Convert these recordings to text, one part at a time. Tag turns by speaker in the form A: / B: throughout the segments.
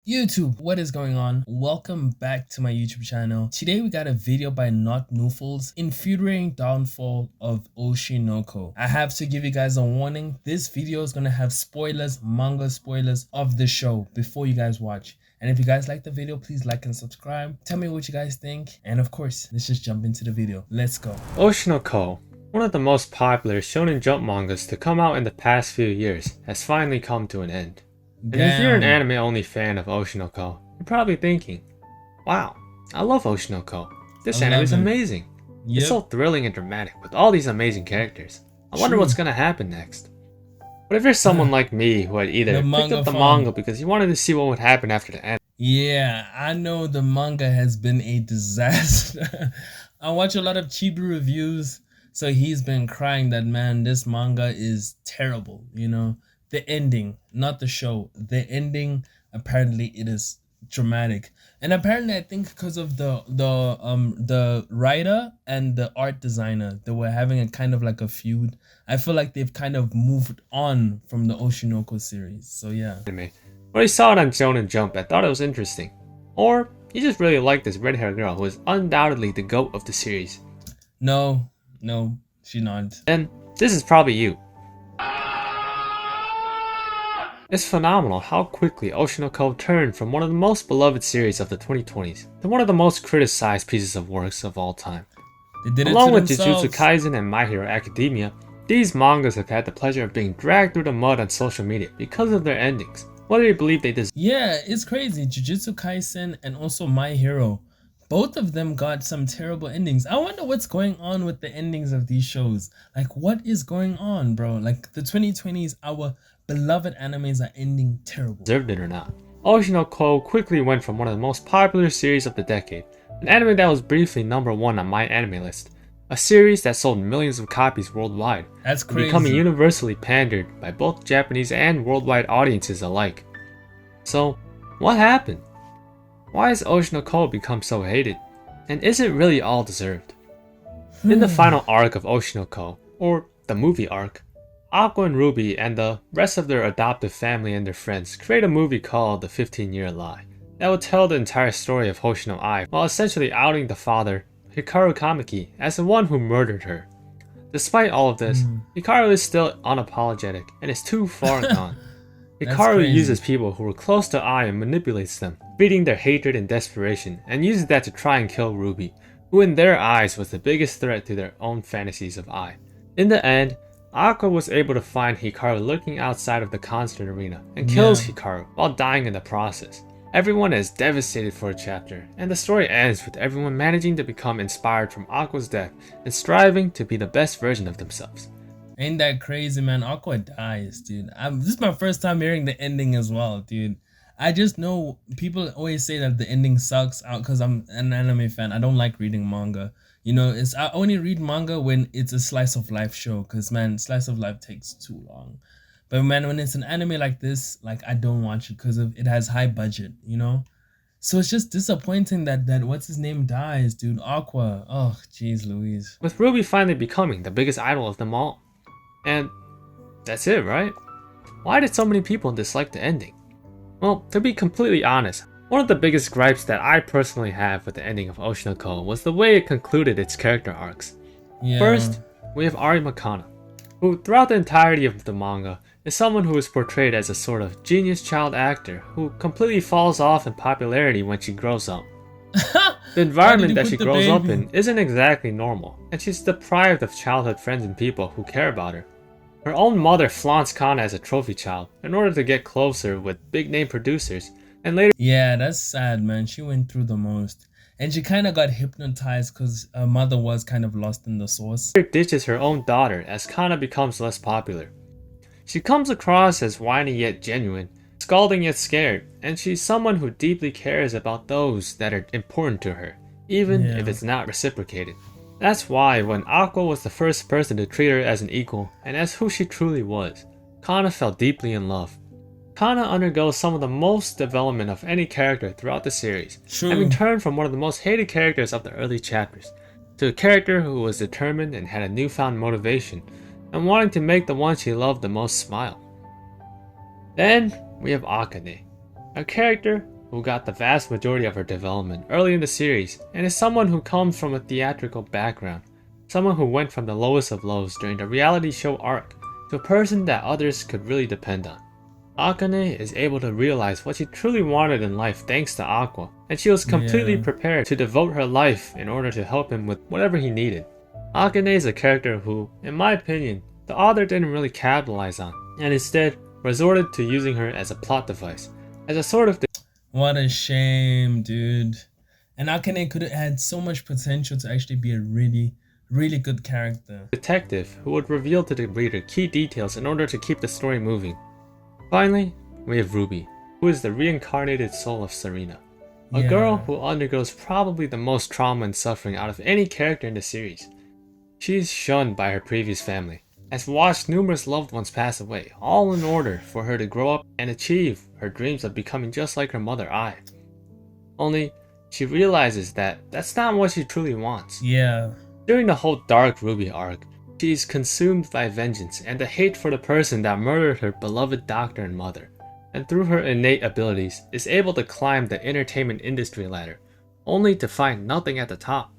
A: YouTube, what is going on? Welcome back to my YouTube channel. Today we got a video by Not Noofles, Infuriating Downfall of Oshi no Ko. I have to give you guys a warning. This video is gonna have spoilers, manga spoilers of the show before you guys watch. And if you guys like the video, please like and subscribe. Tell me what you guys think. And of course, let's just jump into the video. Let's go.
B: Oshi no Ko, one of the most popular Shonen Jump mangas to come out in the past few years, has finally come to an end. And if you're an anime-only fan of Oshi no Ko, you're probably thinking, wow, I love Oshi no Ko. This anime is amazing. Yep. It's so thrilling and dramatic with all these amazing characters. I wonder what's gonna happen next. But if you're someone like me who had either picked up the manga because you wanted to see what would happen after the end.
A: Yeah, I know the manga has been a disaster. I watch a lot of Chibi reviews, so he's been crying that, man, this manga is terrible, you know? The ending, not the show. The ending, apparently it is dramatic. And apparently I think because of the writer and the art designer, they were having a kind of like a feud. I feel like they've kind of moved on from the Oshi no Ko series. So yeah.
B: When I saw it on Shonen Jump, I thought it was interesting. Or you just really like this red-haired girl who is undoubtedly the GOAT of the series.
A: No, she's not.
B: And this is probably you. It's phenomenal how quickly Oshi no Ko turned from one of the most beloved series of the 2020s to one of the most criticized pieces of works of all time. Along with Jujutsu Kaisen and My Hero Academia, these mangas have had the pleasure of being dragged through the mud on social media because of their endings, whether you believe they deserve.
A: Yeah, it's crazy. Jujutsu Kaisen and also My Hero, both of them got some terrible endings. I wonder what's going on with the endings of these shows. Like, what is going on, bro? Like, the 2020s, our beloved animes are ending terrible.
B: Deserved it or not, Oshi no Ko quickly went from one of the most popular series of the decade, an anime that was briefly #1 on my anime list, a series that sold millions of copies worldwide,
A: that's crazy,
B: becoming universally pandered by both Japanese and worldwide audiences alike. So, what happened? Why has Oshi no Ko become so hated? And is it really all deserved? In the final arc of Oshi no Ko, or the movie arc, Aqua and Ruby and the rest of their adoptive family and their friends create a movie called The 15-Year Lie that will tell the entire story of Hoshino Ai while essentially outing the father, Hikaru Kamiki, as the one who murdered her. Despite all of this, Hikaru is still unapologetic and is too far gone. Hikaru uses people who were close to Ai and manipulates them, feeding their hatred and desperation, and uses that to try and kill Ruby, who in their eyes was the biggest threat to their own fantasies of Ai. In the end, Aqua was able to find Hikaru lurking outside of the concert arena and kills Hikaru while dying in the process. Everyone is devastated for a chapter, and the story ends with everyone managing to become inspired from Aqua's death and striving to be the best version of themselves.
A: Ain't that crazy, man? Aqua dies, dude. This is my first time hearing the ending as well, dude. I just know people always say that the ending sucks out because I'm an anime fan. I don't like reading manga. You know, I only read manga when it's a slice of life show, because man, slice of life takes too long. But man, when it's an anime like this, like, I don't watch it because it has high budget, you know? So it's just disappointing that what's his name dies, dude. Aqua. Oh, jeez Louise.
B: With Ruby finally becoming the biggest idol of them all. And that's it, right? Why did so many people dislike the ending? Well, to be completely honest, one of the biggest gripes that I personally have with the ending of Oshi no Ko was the way it concluded its character arcs.
A: Yeah.
B: First, we have Ari Makana, who throughout the entirety of the manga is someone who is portrayed as a sort of genius child actor who completely falls off in popularity when she grows up. The environment that she grows up in isn't exactly normal, and she's deprived of childhood friends and people who care about her. Her own mother flaunts Kana as a trophy child in order to get closer with big-name producers, and later—
A: yeah, that's sad, man. She went through the most. And she kind of got hypnotized because her mother was kind of lost in the source.
B: Ditches her own daughter as Kana becomes less popular. She comes across as whiny yet genuine, scalding yet scared, and she's someone who deeply cares about those that are important to her, even if it's not reciprocated. That's why when Aqua was the first person to treat her as an equal and as who she truly was, Kana fell deeply in love. Kana undergoes some of the most development of any character throughout the series, having turned from one of the most hated characters of the early chapters to a character who was determined and had a newfound motivation and wanting to make the one she loved the most smile. Then we have Akane, a character who got the vast majority of her development early in the series and is someone who comes from a theatrical background, someone who went from the lowest of lows during the reality show arc to a person that others could really depend on. Akane is able to realize what she truly wanted in life thanks to Aqua, and she was completely
A: Yeah.
B: prepared to devote her life in order to help him with whatever he needed. Akane is a character who, in my opinion, the author didn't really capitalize on, and instead resorted to using her as a plot device, as a sort of
A: What a shame, dude. And Akane could have had so much potential to actually be a really, really good character.
B: detective who would reveal to the reader key details in order to keep the story moving. Finally, we have Ruby, who is the reincarnated soul of Serena. A girl
A: Yeah.
B: who undergoes probably the most trauma and suffering out of any character in the series. She is shunned by her previous family, has watched numerous loved ones pass away, all in order for her to grow up and achieve her dreams of becoming just like her mother, Ai. Only, she realizes that that's not what she truly wants.
A: Yeah.
B: During the whole Dark Ruby arc, she is consumed by vengeance and the hate for the person that murdered her beloved doctor and mother, and through her innate abilities is able to climb the entertainment industry ladder, only to find nothing at the top.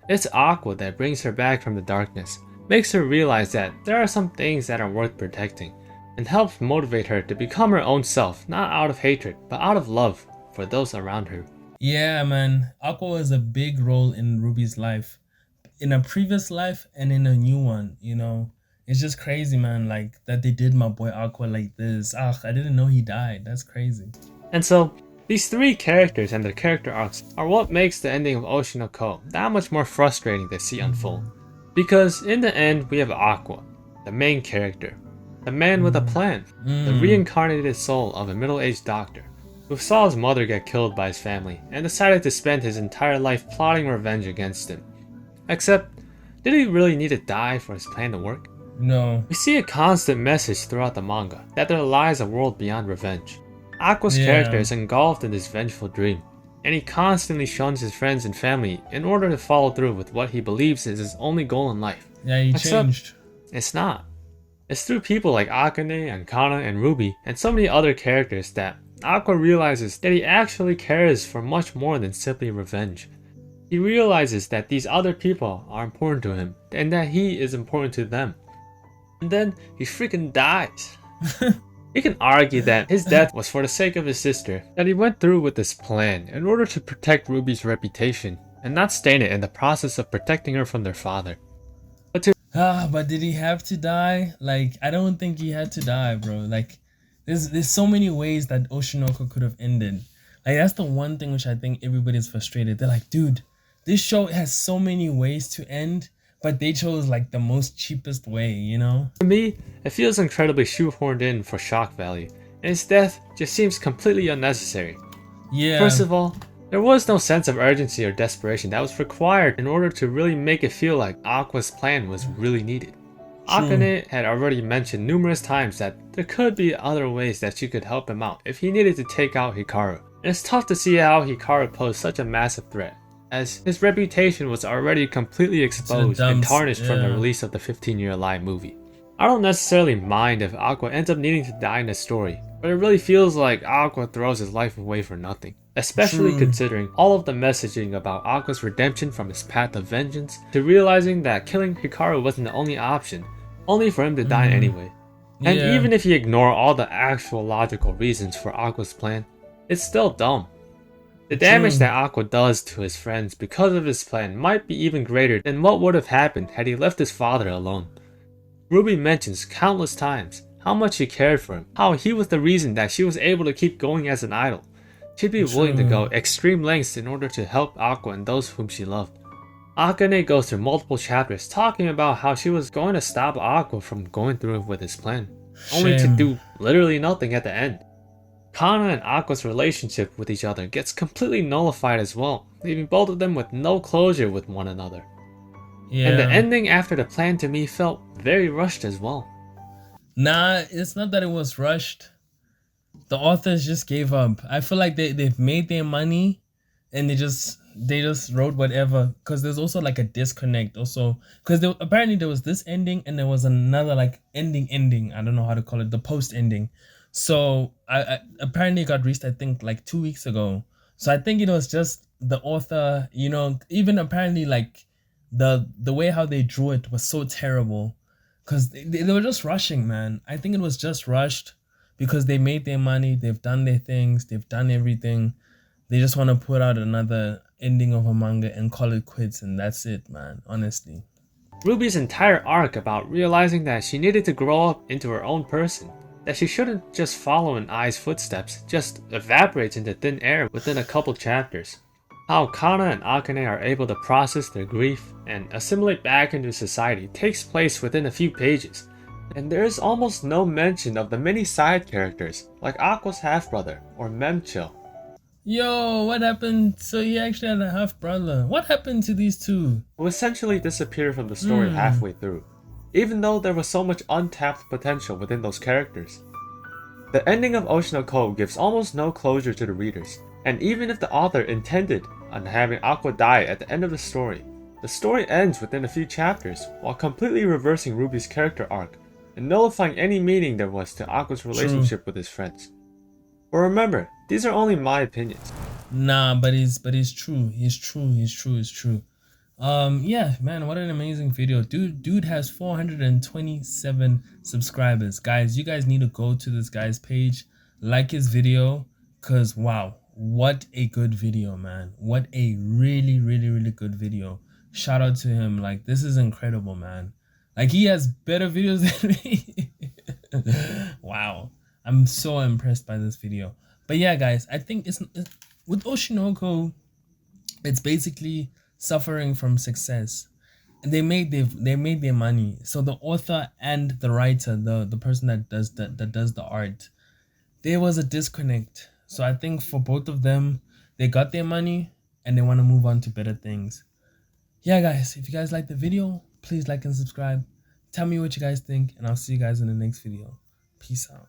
B: It's Aqua that brings her back from the darkness, makes her realize that there are some things that are worth protecting, and helps motivate her to become her own self, not out of hatred, but out of love for those around her.
A: Yeah, man. Aqua was a big role in Ruby's life. In a previous life and in a new one, you know. It's just crazy, man, like that they did my boy Aqua like this. Ah, I didn't know he died. That's crazy.
B: And so, these three characters and their character arcs are what makes the ending of Oshi no Ko that much more frustrating to see unfold. Because in the end, we have Aqua, the main character, the man with a plan, the reincarnated soul of a middle-aged doctor, who saw his mother get killed by his family and decided to spend his entire life plotting revenge against him. Except, did he really need to die for his plan to work?
A: No.
B: We see a constant message throughout the manga that there lies a world beyond revenge. Aqua's
A: Yeah.
B: character is engulfed in this vengeful dream, and he constantly shuns his friends and family in order to follow through with what he believes is his only goal in life.
A: Yeah, he
B: Except-
A: changed.
B: It's not. It's through people like Akane, Ankana, and Ruby, and so many other characters that Aqua realizes that he actually cares for much more than simply revenge. He realizes that these other people are important to him, and that he is important to them. And then he freaking dies. You can argue that his death was for the sake of his sister, that he went through with this plan in order to protect Ruby's reputation, and not stain it in the process of protecting her from their father.
A: But did he have to die? Like, I don't think he had to die, bro. Like, there's so many ways that Oshinoko could have ended. Like, that's the one thing which I think everybody's frustrated. They're like, dude, this show has so many ways to end, but they chose like the most cheapest way, you know?
B: To me, it feels incredibly shoehorned in for shock value, and his death just seems completely unnecessary.
A: Yeah.
B: First of all, there was no sense of urgency or desperation that was required in order to really make it feel like Aqua's plan was really needed. Akane had already mentioned numerous times that there could be other ways that she could help him out if he needed to take out Hikaru, and it's tough to see how Hikaru posed such a massive threat, as his reputation was already completely exposed and
A: dumps,
B: tarnished from the
A: yeah.
B: release of the 15-Year Lie movie. I don't necessarily mind if Aqua ends up needing to die in the story, but it really feels like Aqua throws his life away for nothing, especially
A: True.
B: considering all of the messaging about Aqua's redemption from his path of vengeance to realizing that killing Hikaru wasn't the only option, only for him to die anyway. And
A: Yeah.
B: even if you ignore all the actual logical reasons for Aqua's plan, it's still dumb. The damage
A: True.
B: that Aqua does to his friends because of his plan might be even greater than what would have happened had he left his father alone. Ruby mentions countless times how much she cared for him, how he was the reason that she was able to keep going as an idol. She'd be willing to go extreme lengths in order to help Aqua and those whom she loved. Akane goes through multiple chapters talking about how she was going to stop Aqua from going through with his plan, only to
A: Shame.
B: do literally nothing at the end. Kana and Aqua's relationship with each other gets completely nullified as well, leaving both of them with no closure with one another.
A: Yeah.
B: And the ending after the plan to me felt very rushed as well.
A: Nah, it's not that it was rushed. The authors just gave up. I feel like they've made their money and they just wrote whatever, because there's also like a disconnect also, because apparently there was this ending and there was another like ending. I don't know how to call it, the post ending. So I apparently got released, I think, like 2 weeks ago. So I think it was just the author, even apparently like the way how they drew it was so terrible, because they were just rushing, man. I think it was just rushed because they made their money, they've done their things, they've done everything. They just want to put out another ending of a manga and call it quits, and that's it, man. Honestly.
B: Ruby's entire arc about realizing that she needed to grow up into her own person, that she shouldn't just follow in Ai's footsteps, just evaporates into thin air within a couple chapters. How Kana and Akane are able to process their grief and assimilate back into society takes place within a few pages, and there is almost no mention of the many side characters like Aqua's half-brother or Memchill.
A: Yo, what happened? So he actually had a half brother. What happened to these two?
B: Who essentially disappear from the story
A: Hmm.
B: halfway through, even though there was so much untapped potential within those characters. The ending of Ocean Cove gives almost no closure to the readers, and even if the author intended on having Aqua die at the end of the story ends within a few chapters while completely reversing Ruby's character arc and nullifying any meaning there was to Aqua's
A: True.
B: relationship with his friends. But remember, these are only my opinions.
A: Nah, but he's true. He's true. Yeah, man, what an amazing video. Dude has 427 subscribers. Guys, you guys need to go to this guy's page, like his video, cause wow, what a good video, man. What a really good video. Shout out to him. Like, this is incredible, man. Like, he has better videos than me. Wow. I'm so impressed by this video. But yeah, guys, I think it's with Oshinoko, it's basically suffering from success. They made their money. So the author and the writer, the person that does the art, there was a disconnect. So I think for both of them, they got their money and they want to move on to better things. Yeah, guys, if you guys like the video, please like and subscribe. Tell me what you guys think, and I'll see you guys in the next video. Peace out.